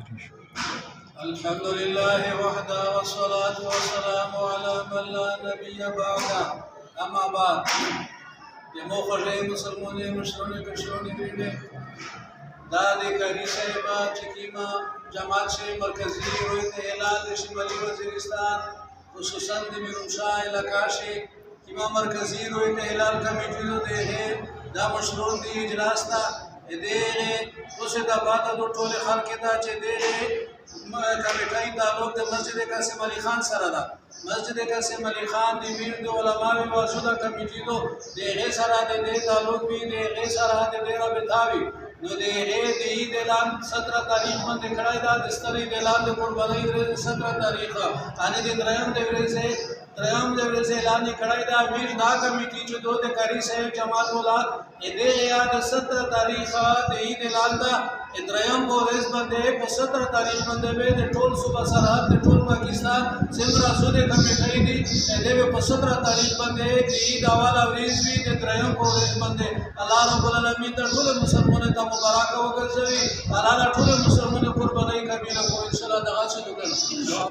الحمد لله وحده والصلاة والسلام على من لا نبي بعده اما بعد یہ موخر مسلمانوں مشرون کشرون گریڈے دادی کری صاحبہ چکیمہ جماعت سے مرکزی رویت اعلان شمالی وزیرستان خصوصاً دی میرمشاہ علاقہ سے کیمہ مرکزی رویت اعلان کمیٹیوں دے ہے دا مشرون دی اجلاس تا دے اسے دا بعد دو ٹولے خلق دا چے دے کمیٹائی تعلق دے مسجد قاسم علی خان سردا مسجد قاسم علی خان دی میر دے علماء موجودہ کمیٹی دو دے غی سرا دے تعلق بھی دے غی سرا دے رابطاوی نو دے غی دے عید اعلان 17 تاریخ من دے کڑائی دا دستری دے اعلان دے قربانی دے 17 تاریخ آنے دے درہم دے سے اعلان دے کڑائی دا میر دا کمیٹی جو دو دے کاری سے جماعت والا دے غیاد 17 تاریخ دے عید اعلان دا درہم کو ریز بندے 17 تاریخ بندے میں دے ٹول صوبہ سرحد دے ٹول پاکستان سمرا سودے کمیٹائی دی دے 17 تاریخ بندے دے عید آوالا ریز بھی دے درہم کو ریز بندے اللہ رب العالمین دا ٹول مسلمان تا مبارک وگر سوی اللہ ٹول مسلمان قربانی کبیرہ کو انشاءاللہ دغا سے دکھنا